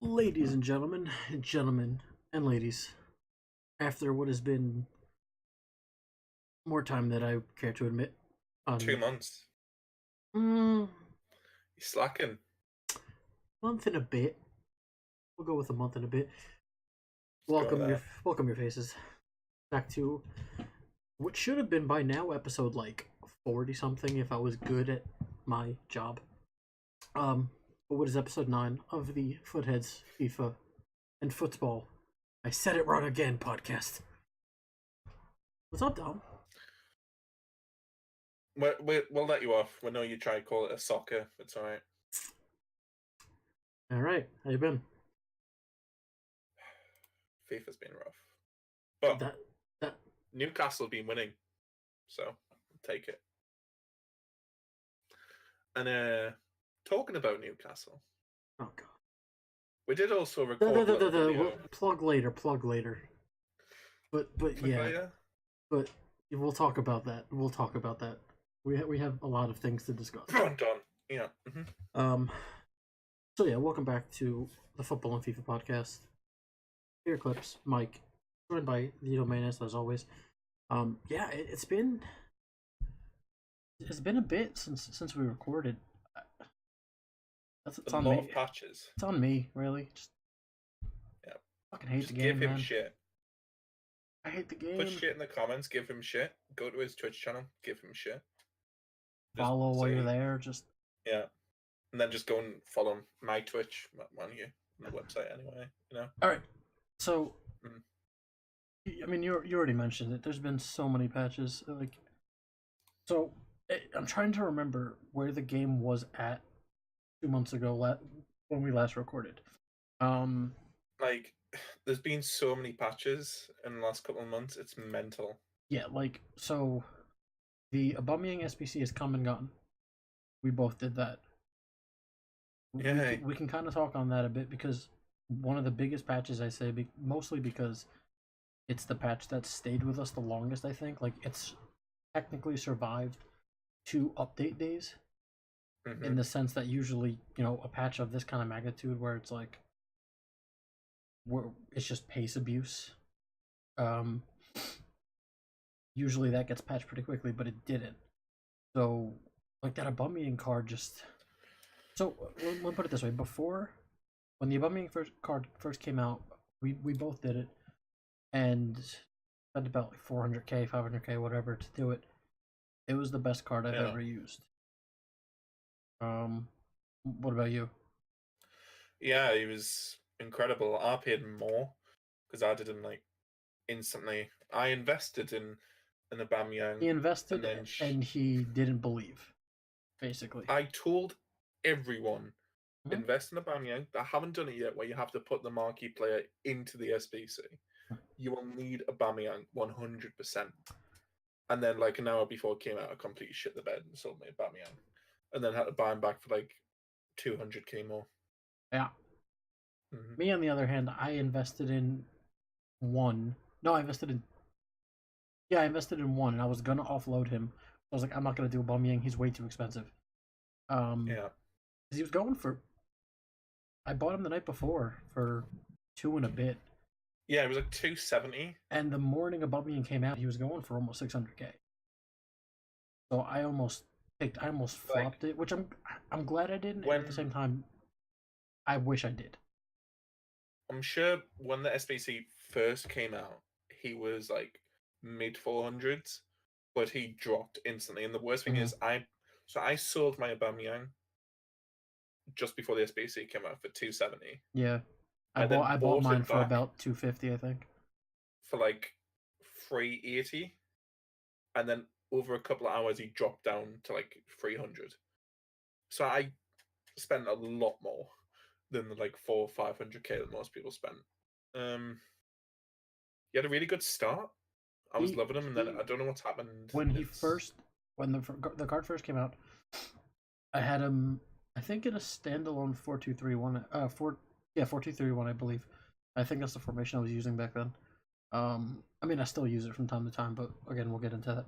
Ladies and gentlemen and ladies, after what has been more time than I care to admit, Two on months. mm, You're slacking. month and a bit, we'll go with a month and a bit. Let's go with Welcome your that. welcome your faces back to what should have been by now episode like 40 something if I was good at my job. Um, but what is episode 9 of the Footheads FIFA and Football? I said it wrong again podcast. What's up, Dom? We'll let you off. We know you try to call it a soccer. It's all right. All right, how you been? FIFA's been rough, but That that Newcastle have been winning, so take it. And talking about Newcastle, oh god. we did also The, the, record a the, the, little the, video. plug later, plug later. But Click yeah, later. but we'll talk about that. We'll talk about that. We have a lot of things to discuss. Front on. Yeah. Um. So yeah, welcome back to the Football and FIFA podcast. Here clips, Mike, joined by Lito Manis as always. Yeah, it's been a bit since we recorded. It's A on lot me. of patches. It's on me, really. Just Yeah. fucking hate Just the give game, him man. shit. I hate the Put game. shit in the comments. Give him shit. Go to his Twitch channel. Give him shit. Just Follow while you're say there. Just yeah. And then just go and follow my Twitch, on you, on the website anyway. all right. So Mm. I mean, you already mentioned it. There's been so many patches. So I'm trying to remember where the game was at 2 months ago when we last recorded. Um, Like, there's been so many patches in the last couple of months. It's mental. yeah, so the Aubameyang SBC has come and gone. We both did that. Yeah, We can kind of talk on that a bit because one of the biggest patches I say, mostly because it's the patch that stayed with us the longest. I think it's technically survived 2 update days in hmm the sense that usually a patch of this kind of magnitude where it's like where it's just pace abuse. Um, Usually that gets patched pretty quickly, but it didn't. So like that Aubameyang card just. So let me put it this way: before, when the Aubameyang card first came out, we both did it, and spent about like 400k, 500k, whatever to do it. It was the best card I've yeah, ever used. What about you? yeah. He was incredible. I paid more because I did him like instantly. I invested in Aubameyang, He invested and then and he didn't believe, basically. I told everyone Mhm. invest in Aubameyang. I haven't done it yet, where you have to put the marquee player into the SBC. You will need Aubameyang 100%. And then like an hour before it came out, I completely shit the bed and sold me Aubameyang, and then had to buy him back for like 200k more. Yeah. Mm-hmm. Me, on the other hand, I invested in one. No, I invested in. Yeah, I invested in one, and I was gonna offload him. I was like, I'm not gonna do Aubameyang. He's way too expensive. Yeah, Because he was going for. I bought him the night before for two and a bit, yeah, it was like 270. and the morning Aubameyang came out, he was going for almost 600k. So I almost Like flopped it, which I'm glad I didn't, and at the when same time, I wish I did. I'm sure when the SBC first came out, he was like mid 400s, but he dropped instantly. And the worst thing Mhm. is, I sold my Aubameyang just before the SBC came out for 270, Yeah, and then I bought bought mine him for back about 250, I think. for like 380, and then over a couple of hours he dropped down to like 300. So I spent a lot more than the like 400-500k that most people spent. Um, he had a really good start. I was He loving him, and then he I don't know what's happened. when he It's first when the card first came out, I had him. I think in a standalone 4-2-3-1. 4-2-3-1. I believe. I think that's the formation I was using back then. I mean, I still use it from time to time, but again, we'll get into that.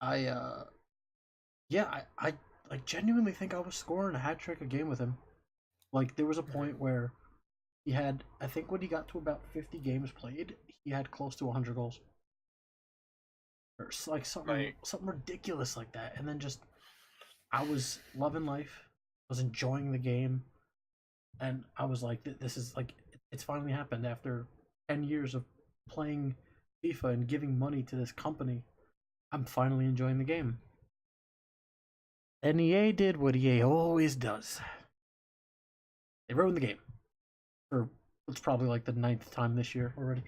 I yeah, I genuinely think I was scoring a hat trick a game with him. Like there was a point where He had, I think, when he got to about 50 games played, he had close to 100 goals, or like Like, something ridiculous like that. And then just I was loving life, was enjoying the game, and I was like, this is like it's finally happened after 10 years of playing FIFA and giving money to this company. I'm finally enjoying the game. And EA did what EA always does. They ruined the game for it's probably like the ninth time this year already.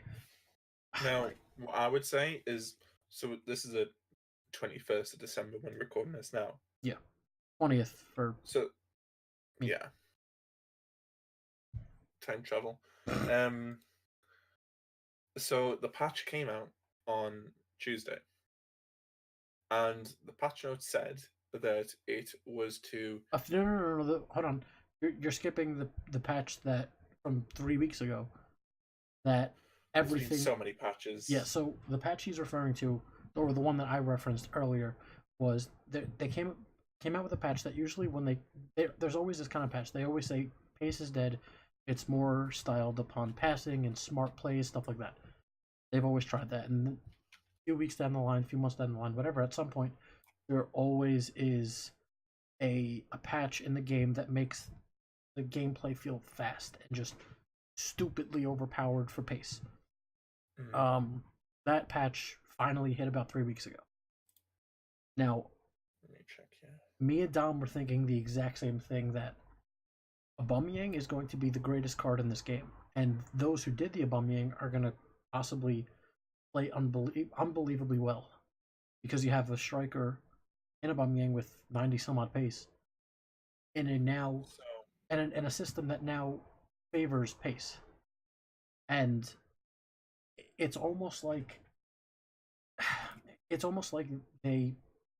now, Like, what I would say is, so this is a 21st of December when we're recording this now. yeah, 20th for So, me. yeah, time travel. Um, so the patch came out on Tuesday, and the patch note said that it was to No, hold on. You're skipping the patch that from 3 weeks ago. That there's been everything. so many Yeah. patches. So the patch he's referring to, or the one that I referenced earlier, was they came out with a patch that usually when there's always this kind of patch. They always say pace is dead. It's more styled upon passing and smart plays, stuff like that. They've always tried that, and a few weeks down the line, a few months down the line, whatever. At some point, there always is a patch in the game that makes the gameplay feel fast and just stupidly overpowered for pace. Mm, Um, that patch finally hit about 3 weeks ago. Now, let me check here. me and Dom were thinking the exact same thing that Aubameyang is going to be the greatest card in this game, and those who did the Aubameyang are going to possibly play unbelievably well because you have a striker in Aubameyang with 90 some odd pace in a now So, and a system that now favors pace, and it's almost like it's almost like they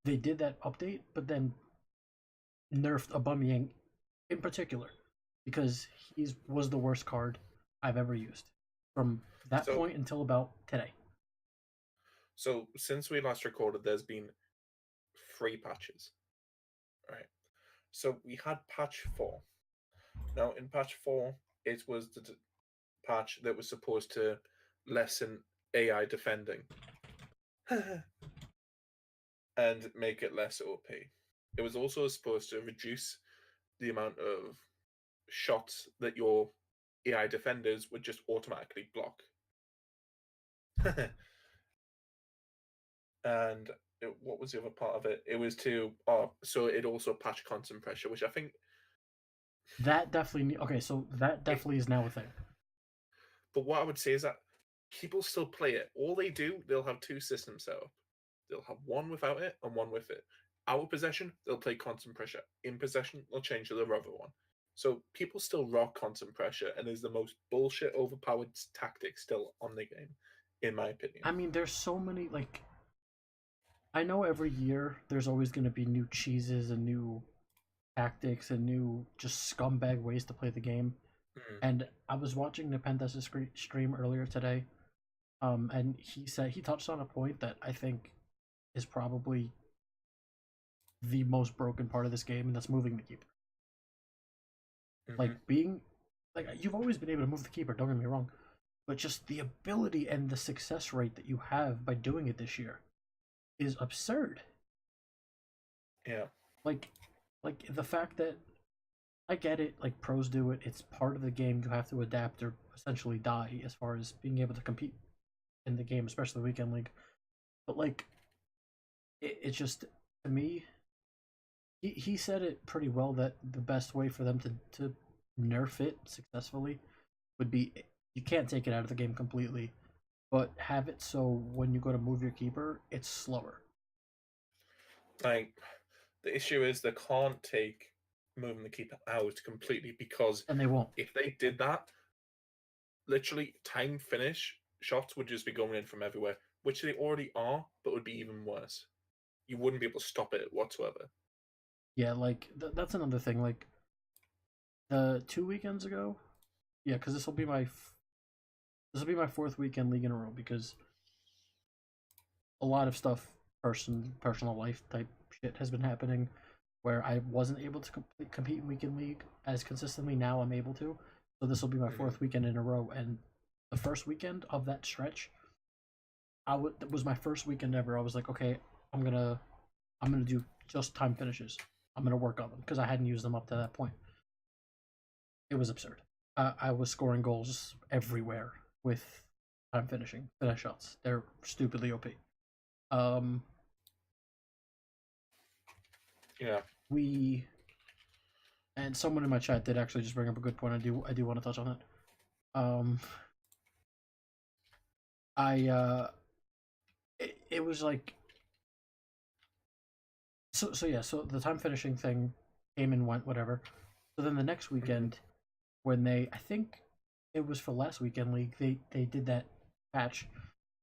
did that update, but then nerfed Aubameyang in particular because he was the worst card I've ever used from that so, point until about today. so since we last recorded, there's been 3 patches, right? So we had patch 4. Now, in patch 4, it was the patch that was supposed to lessen AI defending and make it less OP. It was also supposed to reduce the amount of shots that your AI defenders would just automatically block. And what was the other part of it? It was to so it also patched constant pressure, which I think That definitely okay. So that it. definitely is now a thing. But what I would say is that people still play it. All they do, they'll have 2 systems set up. They'll have one without it and one with it. Out of possession, they'll play constant pressure. In possession, they'll change to the other one. So people still rock constant pressure, and is the most bullshit, overpowered tactic still on the game, in my opinion. I mean, there's so many like I know every year there's always going to be new cheeses and new tactics and new just scumbag ways to play the game. Mm. And I was watching Nepenthes' stream earlier today, and he said he touched on a point that I think is probably the most broken part of this game, and that's moving the keeper. Mm-hmm. Like being, like you've always been able to move the keeper. Don't get me wrong, but just the ability and the success rate that you have by doing it this year is absurd. Yeah. Like, like the fact that I get it, like pros do it. It's part of the game. You have to adapt or essentially die as far as being able to compete in the game, especially the weekend league. But like, it's just to me, he said it pretty well that the best way for them to nerf it successfully would be you can't take it out of the game completely, but have it so when you go to move your keeper, it's slower. Like, the issue is they can't take moving the keeper out completely, because And they won't. if they did that, literally time finish shots would just be going in from everywhere, which they already are, but would be even worse. You wouldn't be able to stop it whatsoever. Yeah, like that's another thing. Like the 2 weekends ago, yeah, because this will be my fourth weekend league in a row because a lot of stuff, personal life type shit has been happening where I wasn't able to compete in weekend league as consistently. Now I'm able to, So this will be my Mhm. fourth weekend in a row, and the first weekend of that stretch, that was my first weekend ever. I was like, okay, I'm gonna I'm gonna do just time finishes. I'm gonna work on them because I hadn't used them up to that point. It was absurd. I was scoring goals everywhere with time finishing finish shots. They're stupidly OP. Um, Yeah. we and someone in my chat did actually just bring up a good point. I do want to touch on it. Um, it was like so the time finishing thing came and went whatever. So then the next Mhm. weekend when I think it was for last weekend league, they did that patch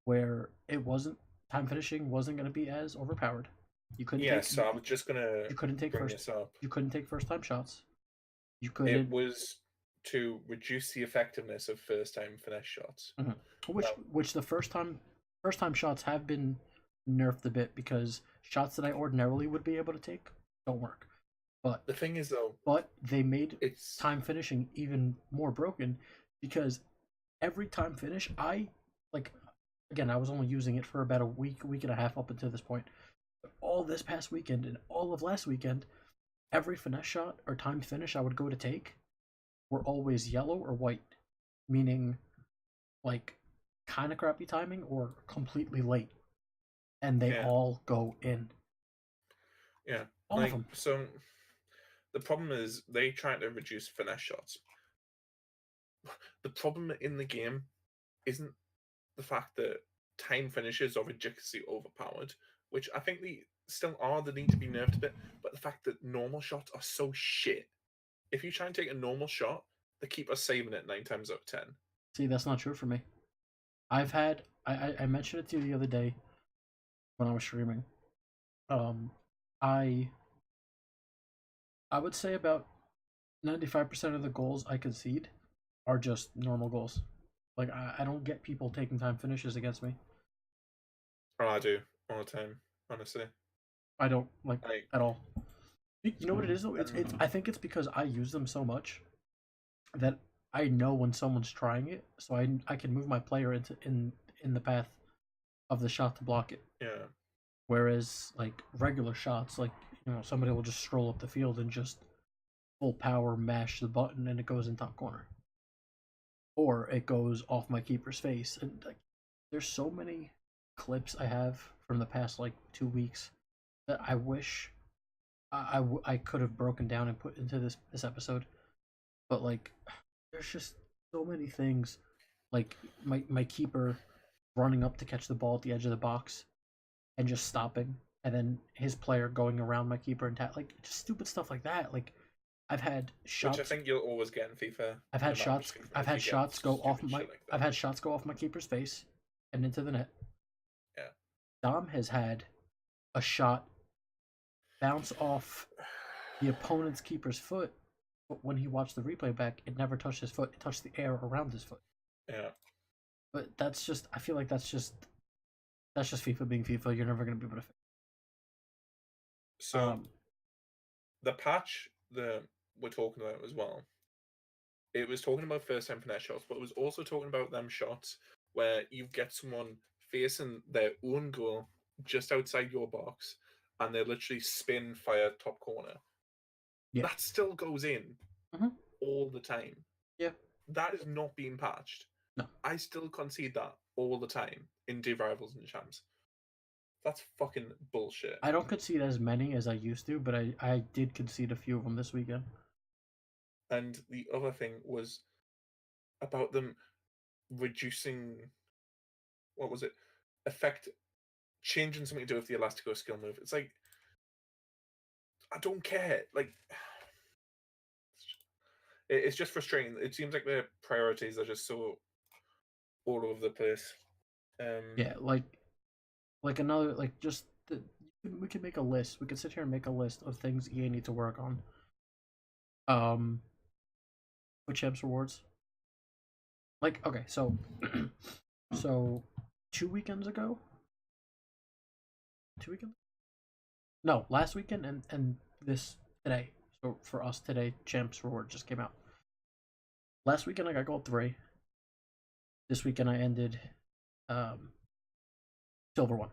where it wasn't time finishing wasn't going to be as overpowered. You couldn't Yeah, take so I was just gonna you couldn't take bring first this up. you couldn't take first time shots. You It couldn't was to reduce the effectiveness of first time finish shots. mhm. Now, which the first time shots have been nerfed a bit because shots that I ordinarily would be able to take don't work. But the thing is, though, they made it's time finishing even more broken because every time finish I like again I was only using it for about a week and a half up until this point. All this past weekend and all of last weekend, every finesse shot or timed finish I would go to take were always yellow or white, meaning like kind of crappy timing or completely late, and they yeah, all go in. yeah. All of Like, them. so the problem is they try to reduce finesse shots. The problem in the game isn't the fact that time finishes are ridiculously overpowered, which I think they still are. They need to be nerfed a bit, but the fact that normal shots are so shit. If you try and take a normal shot, the keeper's saving it 9 times out of 10. See, that's not true for me. I've had I mentioned it to you the other day when I was streaming. Um, I I would say about 95% of the goals I concede are just normal goals. Like I don't get people taking time finishes against me. Oh, I do all the time, honestly. I don't like Like, at all. You know what it is though? It's and I think it's because I use them so much that I know when someone's trying it, so I can move my player in the path of the shot to block it. yeah, Whereas like regular shots, like somebody will just stroll up the field and just full power mash the button and it goes in top corner, or it goes off my keeper's face. And like, there's so many clips I have from the past like 2 weeks that I wish I could have broken down and put into this episode. But like, there's just so many things. Like my keeper running up to catch the ball at the edge of the box and just stopping, and then his player going around my keeper and like just stupid stuff like that. Like I've had which I shots, think you'll always get in FIFA, I've no had matter which shots, FIFA, I've if had you get shots go off stupid my, shit like I've that. had shots go off my keeper's face and into the net. Yeah. Dom has had a shot bounce off the opponent's keeper's foot, but when he watched the replay back, it never touched his foot. It touched the air around his foot. Yeah. But that's just, I feel like that's just FIFA being FIFA. You're never gonna be able to fix. So the patch that we're talking about as well, it was talking about first time finesse shots, but it was also talking about them shots where you get someone facing their own goal just outside your box and they literally spin fire top corner. Yeah. That still goes in Hmm. all the time. Yeah. That is not being patched. No. I still concede that all the time in Div Rivals and Champs. That's fucking bullshit. I don't concede as many as I used to, but I did concede a few of them this weekend. And the other thing was about them reducing, what was it? Effect, changing something to do with the Elastico skill move. It's like, I don't care. Like, it's just frustrating. It seems like their priorities are just so all over the place. Yeah, like another like just we could make a list. We could sit here and make a list of things EA need to work on. Um, with champs rewards. Like okay, so so 2 weekends ago, 2 weekends? No, last weekend and this today. So for us today, champs reward just came out. Last weekend I got gold 3. This weekend I ended silver 1.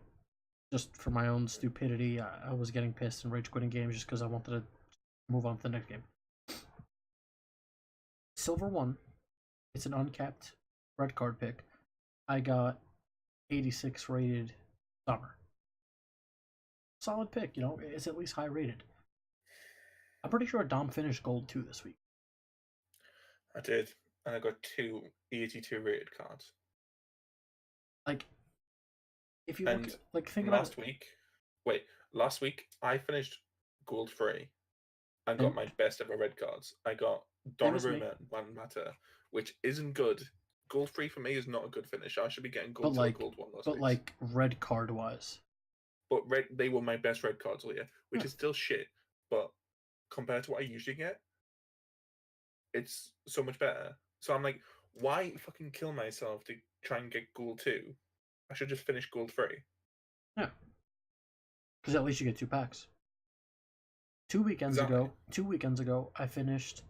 Just for my own stupidity, I was getting pissed and rage quitting games just because I wanted to move on to the next game. Silver 1, it's an uncapped red card pick. I got 86 rated summer. Solid pick, it's at least high rated. I'm pretty sure Dom finished gold 2 this week. I did, and I got 282 rated cards. Like, if you look And at, like, think last about week, last week I finished gold 3 and got and my best ever red cards. I got same as me, Donnarumma and Juan Mata, which isn't good. Gold 3 for me is not a good finish. I should be getting but gold 2 or gold 1 last week. like red card wise. But they were my best red cards all year, which is still shit. But compared to what I usually get, it's so much better. So I'm like, why fucking kill myself to try and get gold 2? I should just finish gold 3. Yeah. Because at least you get 2 packs. 2 weekends ago, I finished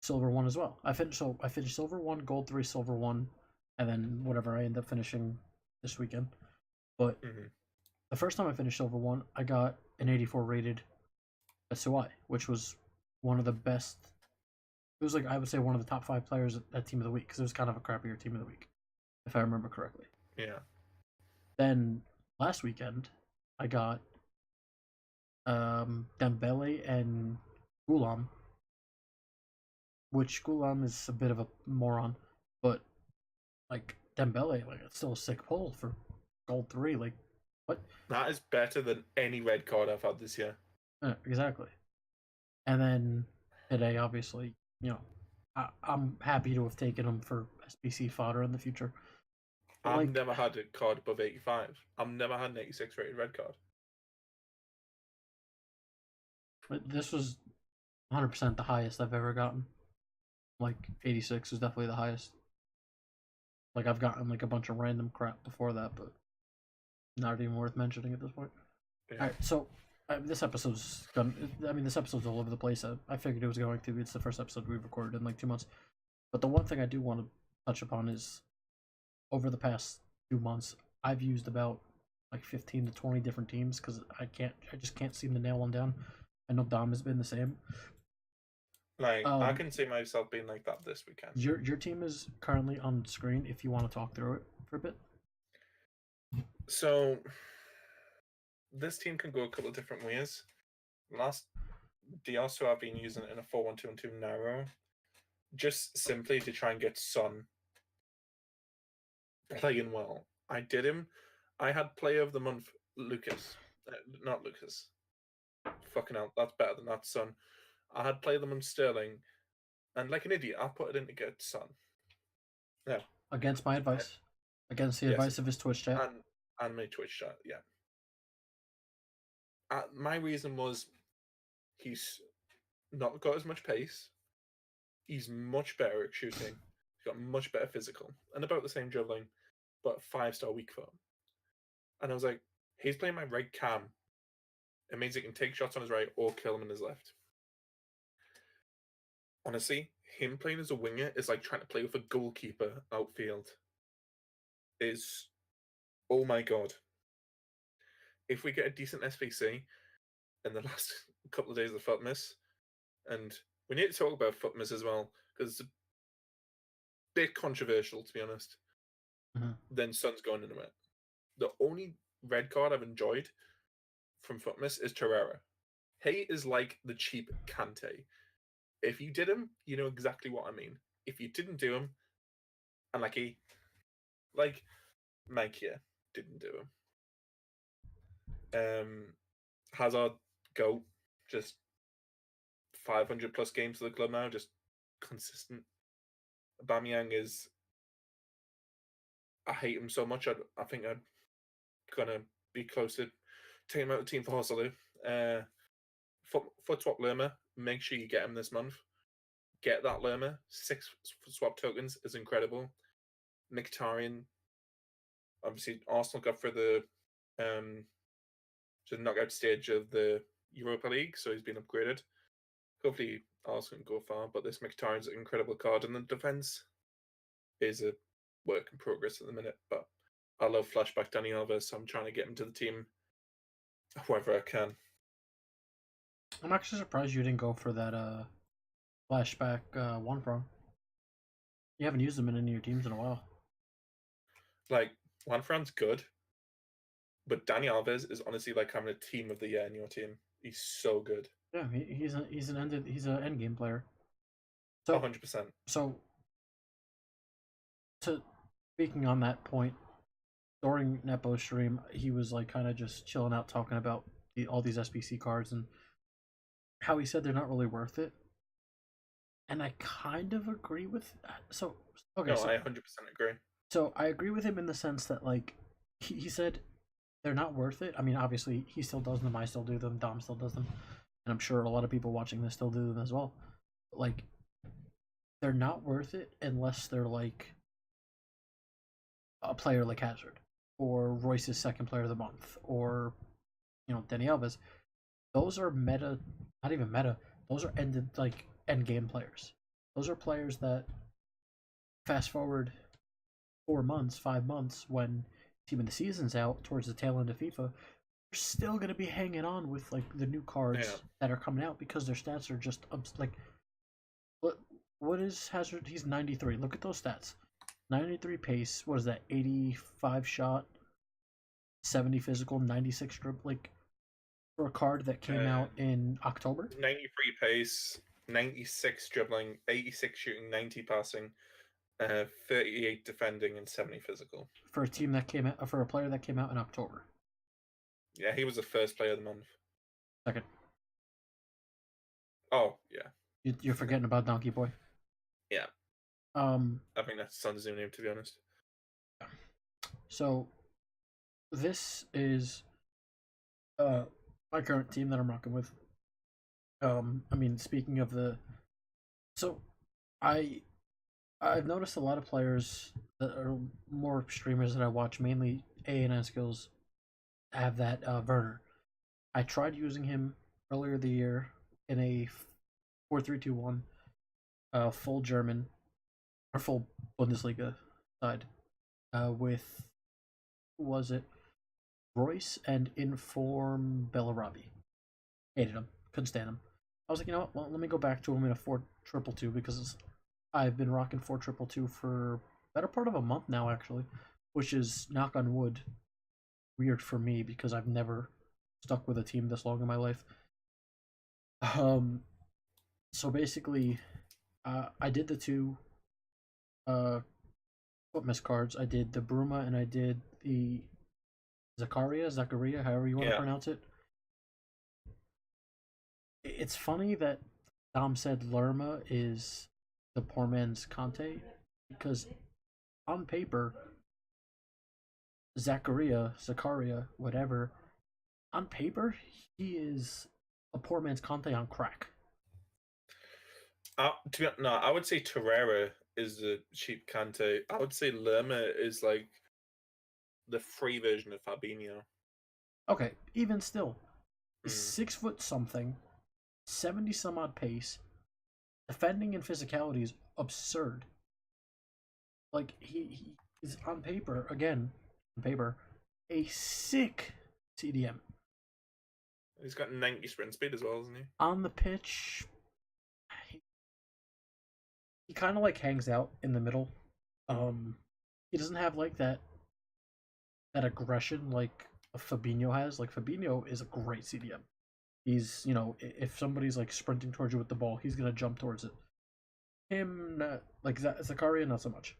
silver 1 as well. I finished silver 1, gold 3, silver 1, and then whatever I end up finishing this weekend. But the first time I finished silver 1, I got an 84 rated SOI, which was one of the best. It was like, I would say, one of the top 5 players at Team of the Week, because it was kind of a crappier Team of the Week, if I remember correctly. Yeah. Then last weekend, I got Dembele and Gulam, which Gulam is a bit of a moron, but like Dembele, like, it's still a sick pull for gold 3. Like, what? That is better than any red card I've had this year. Yeah, exactly. And then today, obviously, I'm happy to have taken him for SBC fodder in the future. But I've never had a card above 85. I've never had an 86 rated red card. But this was 100% the highest I've ever gotten. Like, 86 is definitely the highest. Like, I've gotten like a bunch of random crap before that, but not even worth mentioning at this point. Yeah. All right, so this episode's all over the place. I figured it was going to. It's the first episode we've recorded in like 2 months. But the one thing I do want to touch upon is, over the past 2 months, I've used about like 15 to 20 different teams because I just can't seem to nail one down. I know Dom has been the same. Like, I can see myself being like that this weekend. Your team is currently on screen if you want to talk through it for a bit. So, this team can go a couple of different ways. The also I've been using it in a 4-1-2-2 narrow, just simply to try and get Son playing well. I did him. I had Player of the Month Lucas, not Lucas. Fucking hell, that's better than that, Son. I had Player of the Month Sterling, and like an idiot, I put it in to get Son. Yeah. Against my advice. Against the advice of his Twitch chat. And my Twitch chat, yeah. My reason was he's not got as much pace. He's much better at shooting. He's got much better physical and about the same dribbling, but 5-star weak foot. And I was like, he's playing my right cam. It means he can take shots on his right or kill him in his left. Honestly, him playing as a winger is like trying to play with a goalkeeper outfield. Oh my god. If we get a decent SPC in the last couple of days of Footmas, and we need to talk about Footmas as well, because it's a bit controversial, to be honest, then Son's going into it. The only red card I've enjoyed from Footmas is Torreira. He is like the cheap Kante. If you did him, you know exactly what I mean. If you didn't do him, unlucky, like Mike here didn't do him. Hazard, go. Just 500 plus games for the club now, just consistent. Aubameyang is... I hate him so much, I think I'm gonna be close to taking him out of the team for Hosselu. Foot swap Lerma, make sure you get him this month. Get that Lerma. 6 swap tokens is incredible. Mkhitaryan, obviously Arsenal got for the knockout stage of the Europa League, so he's been upgraded. Hopefully Arsenal can go far, but this Mkhitaryan's an incredible card, and the defense is a work in progress at the minute. But I love flashback Danny Alves, so I'm trying to get him to the team whoever I can. I'm actually surprised you didn't go for that flashback one from. You haven't used them in any of your teams in a while. Like, Juanfran's good, but Danny Alves is honestly like having a team of the year in your team. He's so good. Yeah, he's an end game player. So 100%. So to speaking on that point, during Nepo's stream, he was like kind of just chilling out, talking about all these SBC cards and how he said they're not really worth it. And I kind of agree with that. So okay, No, so I 100% agree. so I agree with him in the sense that like he said they're not worth it. I mean, obviously he still does them, I still do them, Dom still does them, and I'm sure a lot of people watching this still do them as well. But, like, they're not worth it unless they're like a player like Hazard or Royce's second player of the month or Dani Alves. Those are meta, not even meta. Those are end game players. Those are players that fast forward 4 months, 5 months when team of the season's out towards the tail end of FIFA, they're still gonna be hanging on with like the new cards that are coming out because their stats are just like what is Hazard? He's 93. Look at those stats. 93 pace. What is that? 85 shot, 70 physical, 96 dribble. Like for a card that came out in October. 93 pace, 96 dribbling, 86 shooting, 90 passing, 38 defending, and 70 physical. For a team that came out, for a player that came out in October. Yeah, he was the first player of the month. Second. Oh yeah. You're forgetting about Donkey Boy. Yeah. I think that's Son's new name, to be honest. So, this is my current team that I'm rocking with. I mean, speaking of I've noticed a lot of players that are more streamers that I watch, mainly A&N skills, have that Werner. I tried using him earlier the year in a 4-3-2-1, full German or full Bundesliga side, with was it Royce and Inform Bellarabi. Hated him, couldn't stand him. I was like, you know what? Well, let me go back to him in a 4-2-2 because I've been rocking 4-2-2 for better part of a month now, actually, which is, knock on wood, weird for me because I've never stuck with a team this long in my life. So basically, I did the two foot miss cards. I did the Bruma and I did the Zakaria, however you want to pronounce it. It's funny that Dom said Lerma is the poor man's Conte because on paper, Zakaria, whatever, on paper, he is a poor man's Conte on crack. I would say Torreira is the cheap Kante. I would say Lerma is like the free version of Fabinho. Okay, even still, 6 foot something, 70 some odd pace, defending and physicality is absurd. Like he is on paper a sick CDM. He's got 90 sprint speed as well, isn't he? On the pitch, he kind of like hangs out in the middle. He doesn't have like that aggression like Fabinho has. Like Fabinho is a great CDM. He's, if somebody's like sprinting towards you with the ball, he's gonna jump towards it. Him, like Zakaria, not so much.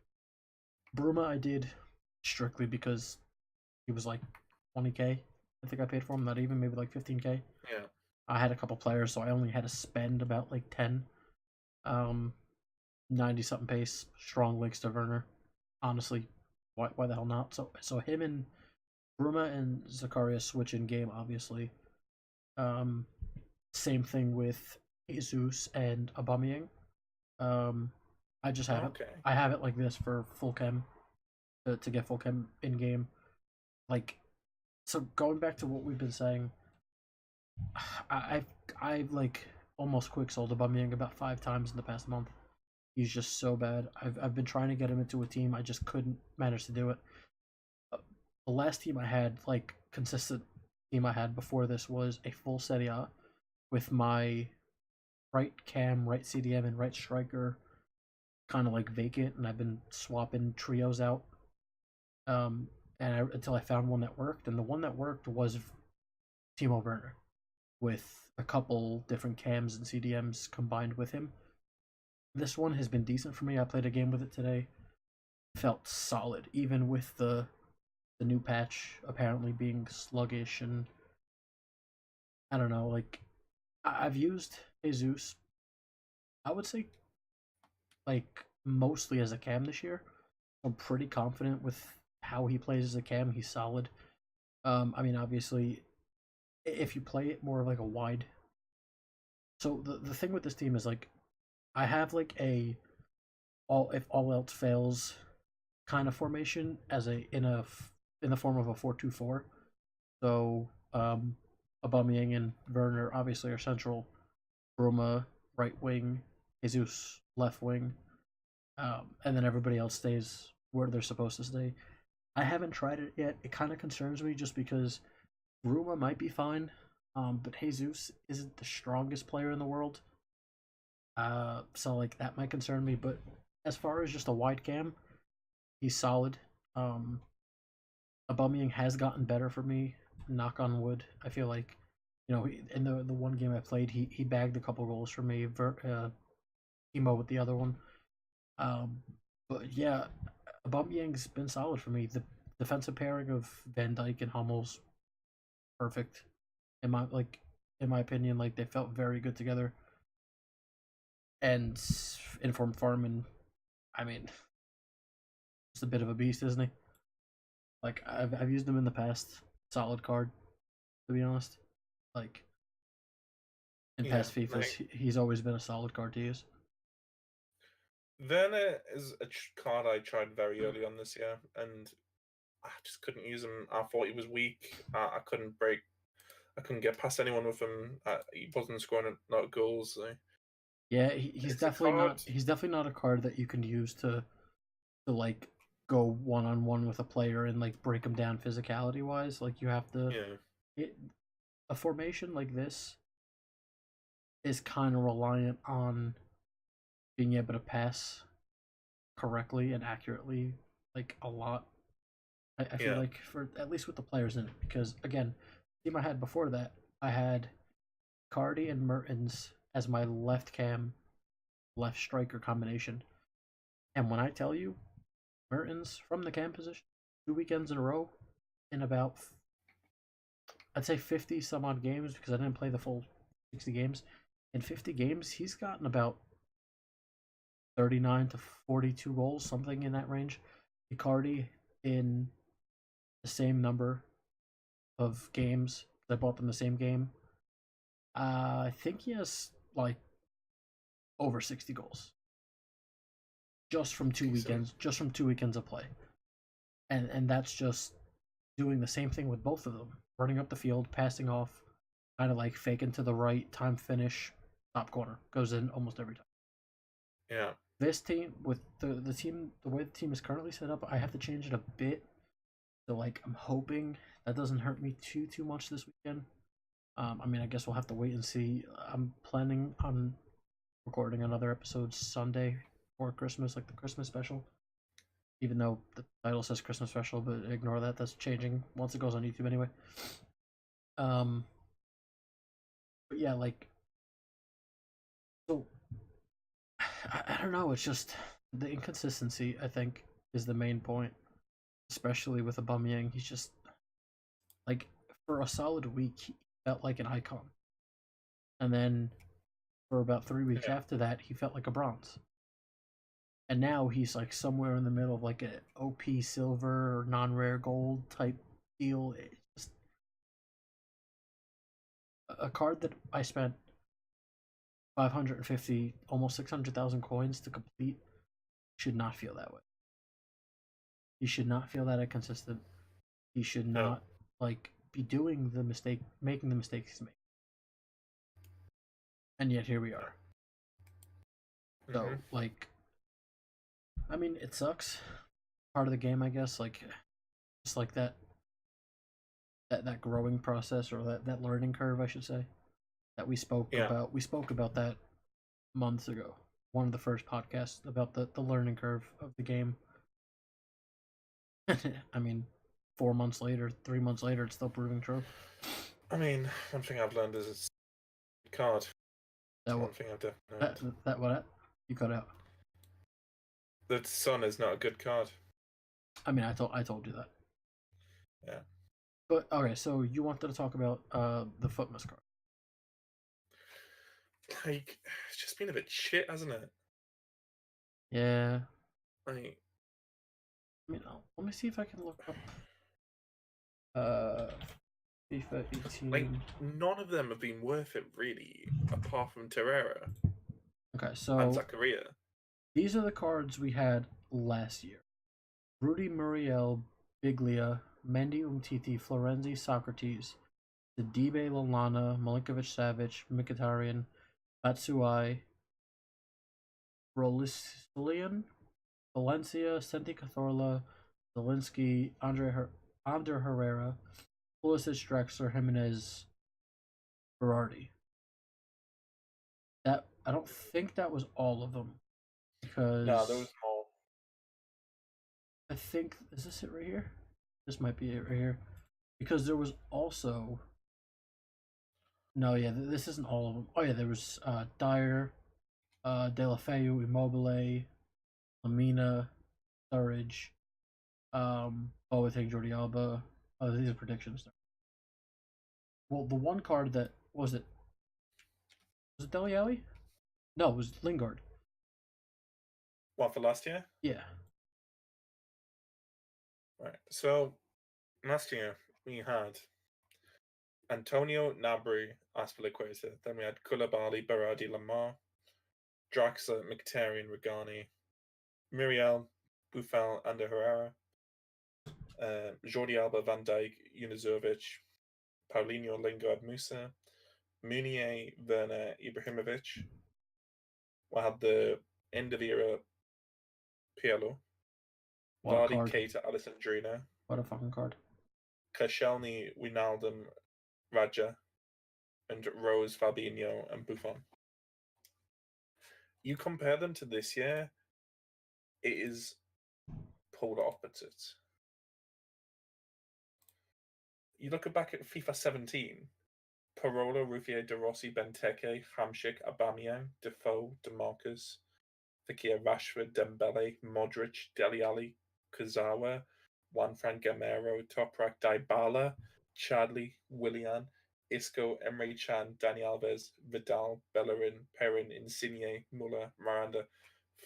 Bruma, I did strictly because he was like 20k. I think I paid for him, not even, maybe like 15k. Yeah. I had a couple players, so I only had to spend about like 10. 90 something pace, strong links to Werner. Honestly, why the hell not? So him and Bruma and Zakaria switch in game, obviously. Same thing with Jesus and Aubameyang. I just have it. I have it like this for full chem to get full chem in game. Like, so going back to what we've been saying, I've like almost quick sold Aubameyang about 5 times in the past month. He's just so bad. I've been trying to get him into a team. I just couldn't manage to do it. The last team I had, like consistent team I had before this, was a full Serie A with my right cam, right CDM, and right striker kind of like vacant, and I've been swapping trios out until I found one that worked, and the one that worked was Timo Werner with a couple different cams and CDMs combined with him. This one has been decent for me. I played a game with it today. Felt solid, even with the new patch apparently being sluggish, and I don't know. Like I've used Jesus, I would say, like mostly as a cam this year. I'm pretty confident with how he plays as a cam. He's solid. I mean, obviously, if you play it more of like a wide. So the thing with this team is like, I have like a all if all else fails kind of formation as in the form of a 4-2-4. So Aubameyang and Werner obviously are central. Roma right wing, Jesus left wing, and then everybody else stays where they're supposed to stay. I haven't tried it yet. It kind of concerns me just because Ruma might be fine, but Jesus isn't the strongest player in the world. So like that might concern me. But as far as just a wide cam, he's solid. Um, Aubameyang has gotten better for me. Knock on wood. I feel like, in the one game I played, he bagged a couple goals for me. Emo with the other one. Um, but yeah, Aubameyang's been solid for me. The defensive pairing of Van Dijk and Hummels, perfect. In my opinion, like they felt very good together. And Informed Farming, I mean, it's a bit of a beast, isn't he? Like I've used him in the past. Solid card, to be honest. Like in Yeah, past FIFAs, like he's always been a solid card to use. Werner is a card I tried very early on this year, and I just couldn't use him. I thought he was weak. I couldn't break. I couldn't get past anyone with him. He wasn't scoring not goals. So Yeah, he's it's a definitely not. card. He's definitely not a card that you can use to like go one on one with a player and like break him down physicality wise. Like you have to. Yeah, It, a formation like this is kind of reliant on being able to pass correctly and accurately, like a lot. I feel yeah, like for at least with the players in it, because again, the team I had before that, I had Cardi and Mertens as my left cam, left striker combination. And when I tell you, Mertens from the cam position, 2 weekends in a row, in about I'd say 50 some odd games because I didn't play the full 60 games. In 50 games, he's gotten about 39 to 42 goals, something in that range. Icardi in the same number of games. I bought them the same game. I think he has like over 60 goals decent. just from 2 weekends of play. And that's just doing the same thing with both of them. Running up the field, passing off, kind of like faking to the right, time finish, top corner. Goes in almost every time. Yeah, This team with the team the way the team is currently set up, I have to change it a bit. So like I'm hoping that doesn't hurt me too much this weekend. I mean, I guess we'll have to wait and see. I'm planning on recording another episode Sunday for Christmas, like the Christmas special. Even though the title says Christmas special, but ignore that. That's changing once it goes on YouTube anyway. Um, but yeah, like so. I don't know. It's just the inconsistency. I think is the main point, especially with Aubameyang. He's just like for a solid week, he felt like an icon, and then for about 3 weeks yeah. after that, he felt like a bronze. And now he's like somewhere in the middle of like a OP silver or non-rare gold type deal. It's just a card that I spent 550, almost 600,000 coins to complete should not feel that way. He should not feel that inconsistent. He should No, not like be doing the mistake, making the mistakes he's made. and yet here we are. Mm-hmm. So, like, I mean, it sucks. Part of the game, I guess. Like, just like that growing process, or that learning curve, I should say, that we spoke Yeah. about. We spoke about that months ago. One of the first podcasts about the learning curve of the game. I mean, 4 months later, 3 months later, it's still proving true. I mean, one thing I've learned is it's a card. That One what thing I've definitely learned. that what you cut out. The Sun is not a good card. I mean, I told you that. Yeah. But okay, so you wanted to talk about the Footmas card. Like, it's just been a bit shit, hasn't it? Yeah. Like, I mean, let me see if I can look up FIFA 18. like none of them have been worth it really, apart from Terrera Okay, and so Zakaria. these are the cards we had last year: Rudy Muriel, Biglia, Mendy Umtiti, Florenzi, Socrates, Sidibe Lallana, Milinkovic Savic, Mkhitaryan, Batshuayi, Rolislian, Valencia, Senti Cazorla, Zelensky, Ander Herrera, Pulisic, Drexler, Jimenez, Berardi. That I don't think that was all of them, because No, there was more. I think, is this it right here? This might be it right here, because there was also, no, yeah, this isn't all of them. Oh yeah, there was Dyer, De La Feu, Immobile, Lamina, Sturridge, Boateng, Jordi Alba. Oh, these are predictions. Well, the one card that was it Dele Alli? No, it was Lingard. What, for last year? Yeah. Right. So last year we had Antonio, Nabry, Aspilicueta. Then we had Koulibaly, Berardi, Lamar, Draxler, Mkhitaryan, Regani, Muriel, Buffal, and Herrera, Jordi Alba, Van Dijk, Unizovic, Paulinho, Lingard, Musa, Munier, Werner, Ibrahimovic. We had the end of era Pirlo, What a Vardy, card. Keita, Alessandrino, What a fucking card. Koscielny, Wijnaldum, Raja, and Rose, Fabinho, and Buffon. You compare them to this year, it is polar opposites. You look back at FIFA 17, Parola, Ruffier, De Rossi, Benteke, Hamšík, Aubameyang, Defoe, DeMarcus, Fekir, Rashford, Dembele, Modric, Dele Alli, Kurzawa, Juanfran Gamero, Toprak, Dybala, Chadli, Willian, Isco, Emre Can, Dani Alves, Vidal, Bellerin, Perrin, Insigne, Muller, Miranda,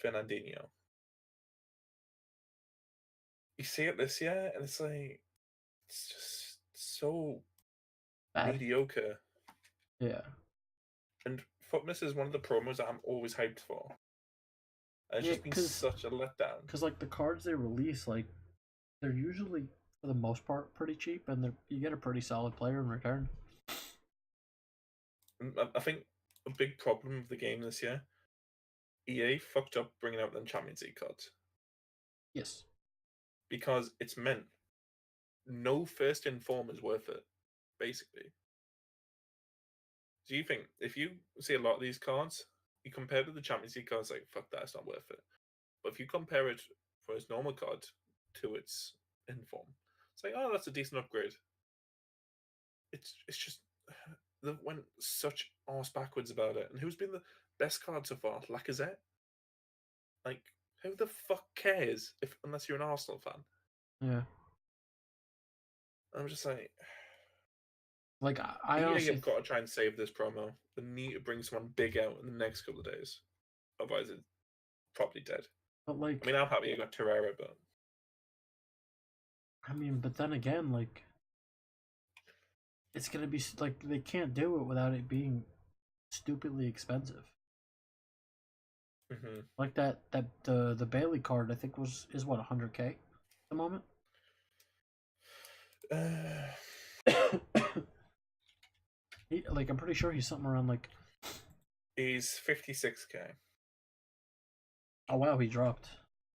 Fernandinho. You see it this year, and it's like, it's just so Bad. mediocre. Yeah. And Footmas is one of the promos that I'm always hyped for. And it's Yeah, just been such a letdown. Because like the cards they release, like they're usually for the most part pretty cheap, and you get a pretty solid player in return. I think a big problem with the game this year, EA fucked up bringing out them Champions League cards. Yes. Because it's meant no first in form is worth it, basically. Do you think if you see a lot of these cards, you compare to the Champions League cards, like fuck that, it's not worth it. But if you compare it for its normal card to its in form, it's like, oh, that's a decent upgrade. It's just they went such arse backwards about it. And who's been the best card so far? Lacazette. Like, who the fuck cares if unless you're an Arsenal fan? Yeah. I'm just like, I EA honestly have got to try and save this promo. They need to bring someone big out in the next couple of days. Otherwise, it's probably dead. but like I mean, I'm happy you got Terrera, but but then again, like it's gonna be like they can't do it without it being stupidly expensive. mm-hmm. Like that the Bailey card I think is what 100K at the moment. I'm pretty sure he's something around like He's 56k. Oh wow, he dropped.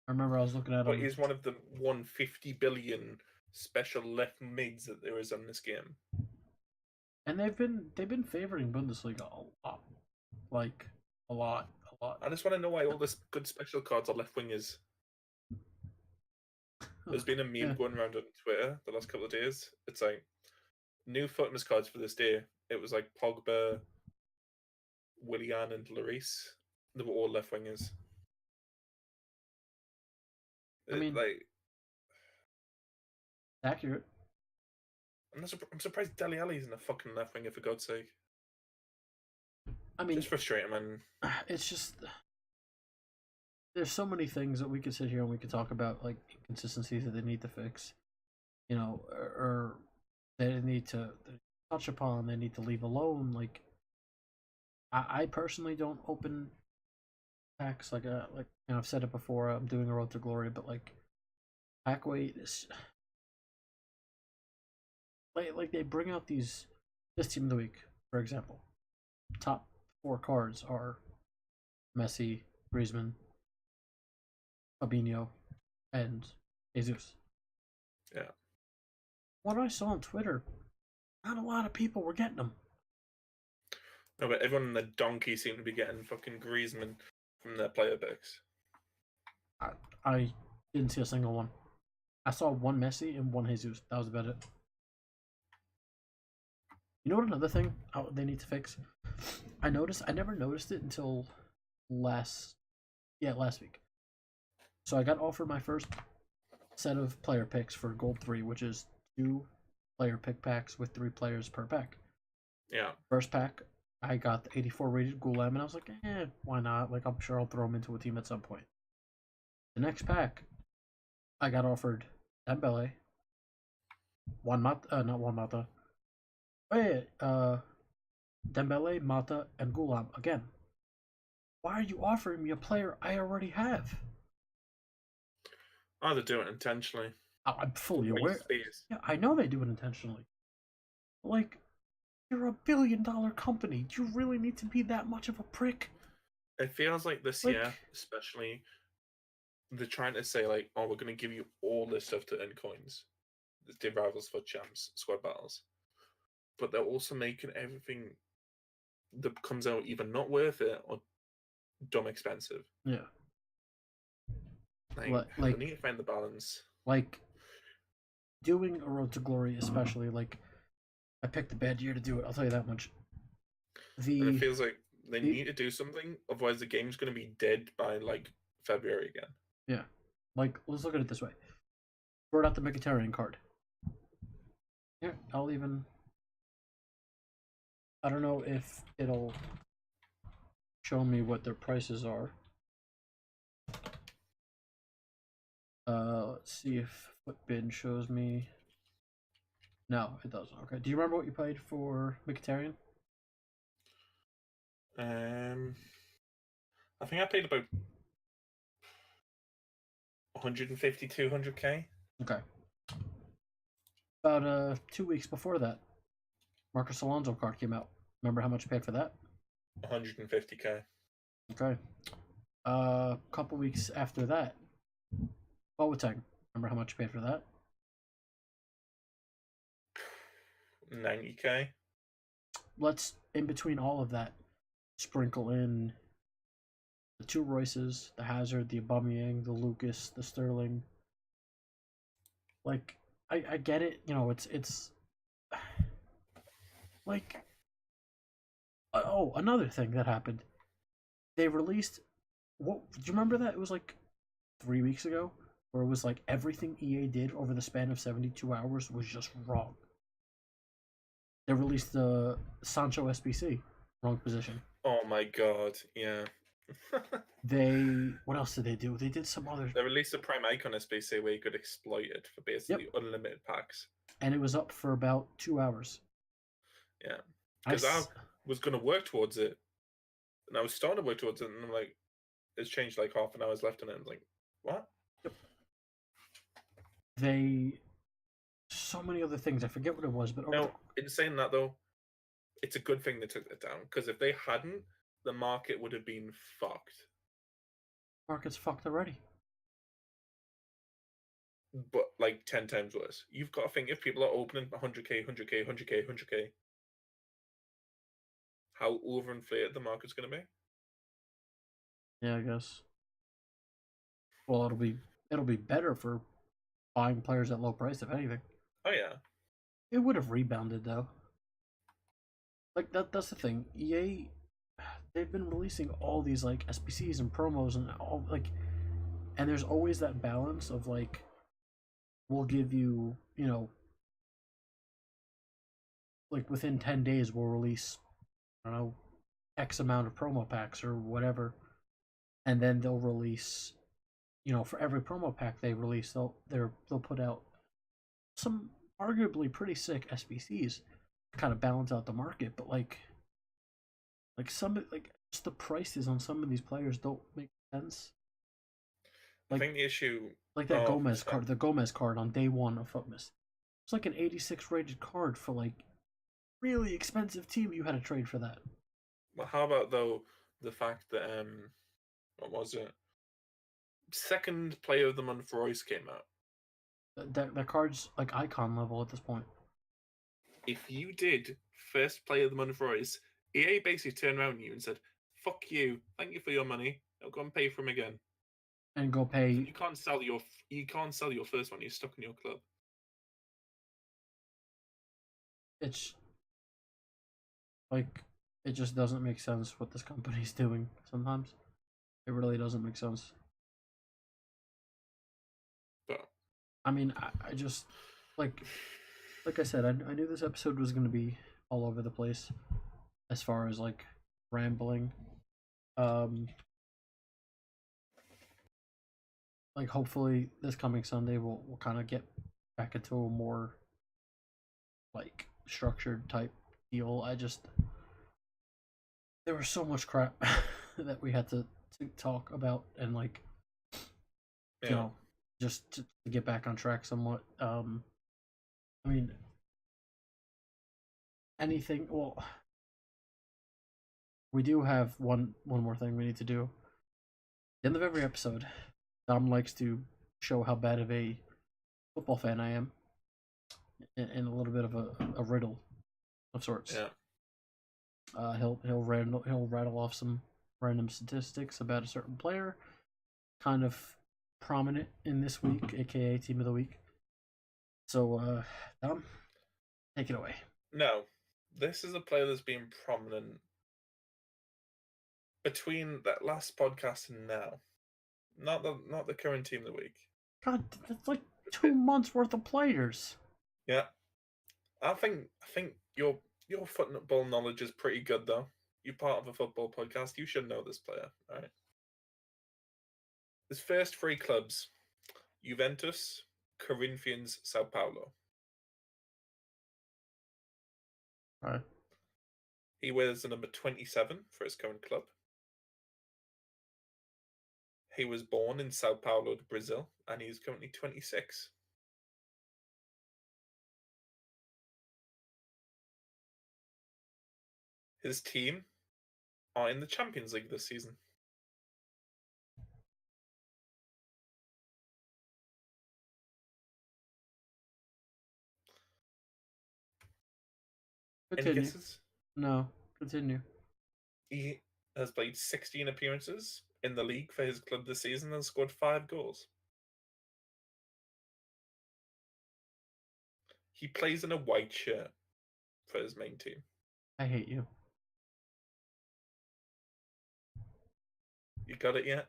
I remember I was looking at But him. he's one of the 150 billion special left mids that there is on this game. And they've been favoring Bundesliga a lot. Like a lot. I just want to know why all this good special cards are left wingers. There's been a meme going around on Twitter the last couple of days. It's like new Footmas cards for this day. It was like Pogba, Willian, and Lloris. They were all left wingers. I mean, like accurate. I'm surprised Dele Alli isn't a fucking left winger, for God's sake. I mean, it's frustrating, man. It's just there's so many things that we could sit here and we could talk about, like inconsistencies that they need to fix, you know, or they need to touch upon, they need to leave alone. Like, I personally don't open packs like I've said it before. I'm doing a Road to Glory, but like pack weight is like they bring out this team of the week, for example. Top 4 cards are Messi, Griezmann, Fabinho, and Jesus. Yeah. What I saw on Twitter, not a lot of people were getting them. No, but everyone in the donkey seemed to be getting fucking Griezmann from their player picks. I didn't see a single one. I saw one Messi and one Jesus. That was about it. You know what another thing they need to fix? I never noticed it until last week. So I got offered my first set of player picks for Gold 3, which is 2 player pick packs with 3 players per pack. Yeah. First pack, I got the 84 rated Gulam, and I was like, why not? Like, I'm sure I'll throw him into a team at some point. The next pack, I got offered Dembele, not Juan Mata. Dembele, Mata, and Gulam again. Why are you offering me a player I already have? Oh, they're doing it intentionally. I'm fully aware. Space. Yeah, I know they do it intentionally. Like, you're a $1 billion company. Do you really need to be that much of a prick? It feels like this year, especially, they're trying to say, like, oh, we're going to give you all this stuff to earn coins. The Rivals for Champs squad battles. But they're also making everything that comes out either not worth it or dumb expensive. Yeah. Like they need to find the balance. Like, doing a Road to Glory, especially, like, I picked a bad year to do it, I'll tell you that much. And it feels like they need to do something, otherwise the game's going to be dead by, like, February again. Yeah. Like, let's look at it this way. Brought out the Mkhitaryan card. Yeah, I don't know if it'll show me what their prices are. Let's see if Footbin shows me. No, it doesn't. Okay. Do you remember what you paid for Mkhitaryan? I think I paid about 150, 200k. Okay. About 2 weeks before that, Marcus Alonso card came out. Remember how much you paid for that? 150k. Okay. A couple weeks after that, Boateng. Remember how much you paid for that? 90k. Let's, in between all of that, sprinkle in the 2 Royces, the Hazard, the Aubameyang, the Lucas, the Sterling. Like, I get it. You know, it's like, oh, another thing that happened. They released, what, do you remember that? It was like 3 weeks ago, where it was like everything EA did over the span of 72 hours was just wrong. They released the Sancho SBC, wrong position. Oh my god, yeah. What else did they do? They did some other. They released a Prime Icon SBC where you could exploit it for basically unlimited packs. And it was up for about 2 hours. Yeah. Because I was going to work towards it. And I was starting to work towards it, and I'm like, it's changed like half an hour's left on it. I'm like, what? Yep. So many other things. I forget what it was, but no. In saying that though, it's a good thing they took it down, because if they hadn't, the market would have been fucked. Market's fucked already. But like 10 times worse. You've got to think if people are opening 100k, 100k, 100k, 100k, how overinflated the market's going to be. Yeah, I guess. Well, it'll be better for buying players at low price, if anything. Oh yeah. It would have rebounded though. Like that's the thing. EA, they've been releasing all these like SBCs and promos and all like, and there's always that balance of like, we'll give you, you know, like within 10 days we'll release, I don't know, X amount of promo packs or whatever, and then they'll release, you know, for every promo pack they release, they'll put out some arguably pretty sick SBCs to kind of balance out the market, but like some like just the prices on some of these players don't make sense. I Like think the issue. like that Oh, Gomez sorry. card, the Gomez card on day one of Footmas. It's like an 86 rated card for like really expensive team. You had to trade for that. Well, how about though the fact that what was it? Second player of the month Royce came out. That card's like icon level at this point. If you did first player of the month Royce, EA basically turned around to you and said, "Fuck you, thank you for your money. I'll go and pay for him again." And go pay. You can't sell your first one. You're stuck in your club. It's like it just doesn't make sense what this company's doing sometimes. It really doesn't make sense. But I mean, I just like I said, I knew this episode was going to be all over the place as far as like rambling. Like hopefully this coming Sunday we'll kind of get back into a more like structured type deal. I just there was so much crap that we had to talk about and like you yeah, know just to get back on track somewhat. I mean anything. Well, we do have one more thing we need to do. At the end of every episode, Dom likes to show how bad of a football fan I am, and a little bit of a riddle of sorts. yeah. He'll rattle off some random statistics about a certain player, kind of prominent in this week, aka Team of the Week. So, Dom, take it away. No, this is a player that's been prominent between that last podcast and now. Not the current team of the week. God, that's like 2 months worth of players. Yeah, I think your football knowledge is pretty good though. You're part of a football podcast. You should know this player, right? His first three clubs: Juventus, Corinthians, Sao Paulo. Right. He wears the number 27 for his current club. He was born in Sao Paulo, Brazil, and he's currently 26. His team are in the Champions League this season. Any Continue. guesses? No, continue. He has played 16 appearances in the league for his club this season and scored 5 goals. He plays in a white shirt for his main team. I hate you. You got it yet?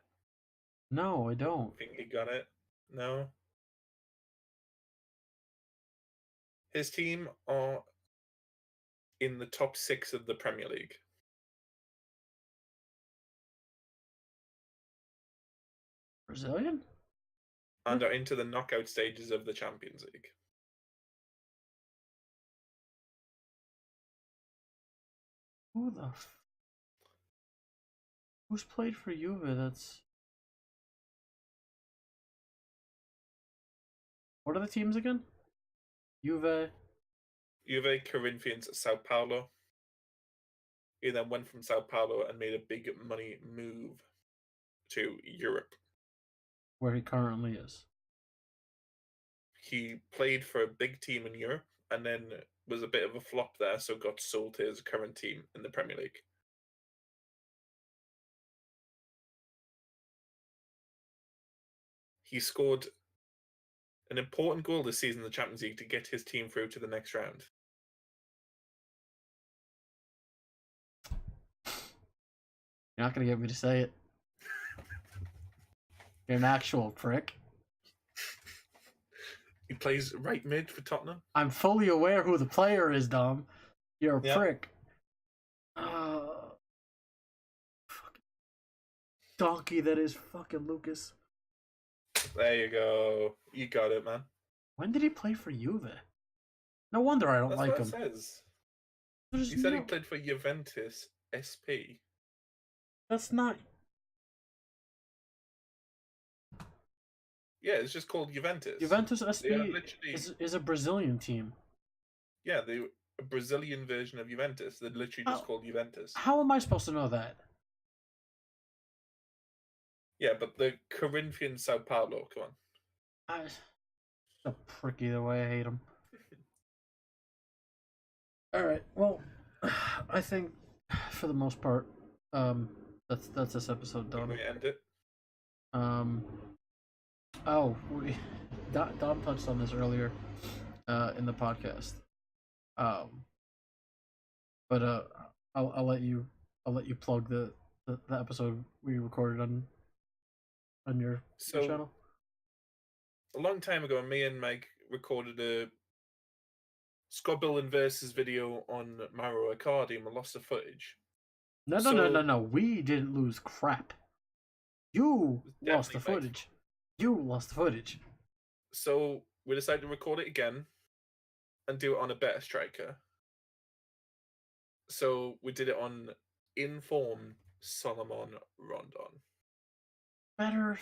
No, I don't. Think you got it? No? His team are in the top 6 of the Premier League. Brazilian? And are into the knockout stages of the Champions League. Who's played for Juve? That's what are the teams again? Juve. Juve, Corinthians, Sao Paulo. He then went from Sao Paulo and made a big money move to Europe. Where he currently is. He played for a big team in Europe and then was a bit of a flop there, so got sold to his current team in the Premier League. He scored an important goal this season in the Champions League to get his team through to the next round. You're not going to get me to say it. You're an actual prick. He plays right mid for Tottenham. I'm fully aware who the player is, Dom. You're a prick. Fucking donkey that is fucking Lucas. There you go. You got it, man. When did he play for Juve? No wonder I don't That's like what him. it says. He said he played for Juventus SP. That's not. Yeah, it's just called Juventus. Juventus SP is a Brazilian team. Yeah, a Brazilian version of Juventus. They're literally just called Juventus. How am I supposed to know that? Yeah, but the Corinthian Sao Paulo, come on. A prick either way, I hate him. Alright, well, I think for the most part, that's this episode done. Can we end it? Dom touched on this earlier in the podcast. But I'll let you plug the episode we recorded on your channel. A long time ago, me and Mike recorded a Scott Billen versus video on Mario Icardi, and we lost the footage. No. We didn't lose crap. You lost the footage. You lost the footage. So we decided to record it again and do it on a better striker. So we did it on Inform Solomon Rondon. Better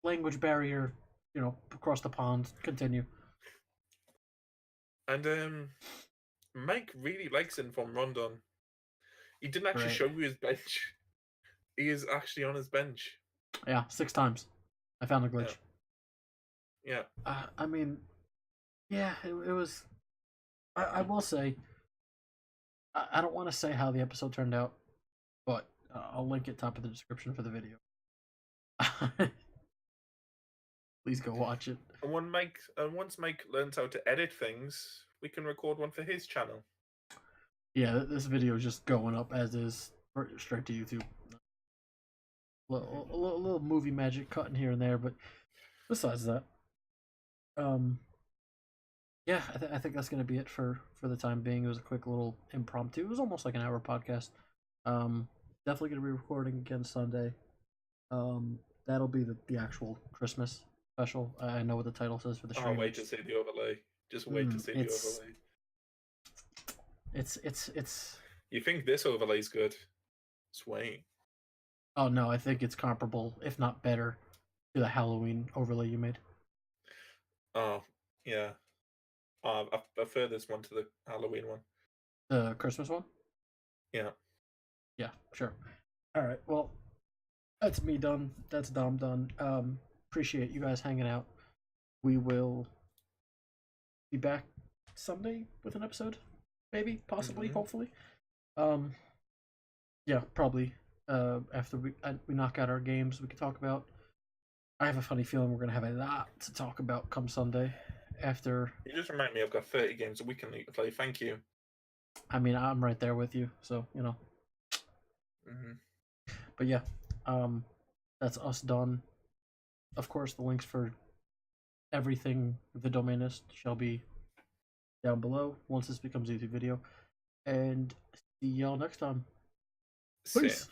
language barrier, across the pond. Continue. And Mike really likes Inform Rondon. He didn't actually show you his bench. He is actually on his bench. Yeah, 6 times. I found a glitch. Yeah. I mean, yeah, it was. I will say, I don't want to say how the episode turned out, but I'll link it top of the description for the video. Please go watch it. And once Mike learns how to edit things, we can record one for his channel. Yeah, this video is just going up as is, straight to YouTube. A little movie magic cutting here and there, but besides that, yeah, I think that's gonna be it for the time being. It was a quick little impromptu. It was almost like an hour podcast. Definitely gonna be recording again Sunday. That'll be the actual Christmas special. I know what the title says for the stream. Oh, wait to see the overlay. Just wait to see the overlay. It's. You think this overlay's good? Swain. Oh no, I think it's comparable, if not better, to the Halloween overlay you made. Oh yeah. I prefer this one to the Halloween one. The Christmas one? Yeah. Yeah, sure. Alright, well, that's me done. That's Dom done. Appreciate you guys hanging out. We will be back Sunday with an episode. Maybe, possibly, hopefully. Yeah, probably. After we knock out our games, we can talk about. I have a funny feeling we're gonna have a lot to talk about come Sunday. After you just remind me, I've got 30 games a week to play. Thank you. I mean, I'm right there with you, so But yeah, that's us done. Of course, the links for everything the Domainist shall be down below once this becomes a YouTube video. And see y'all next time. Peace.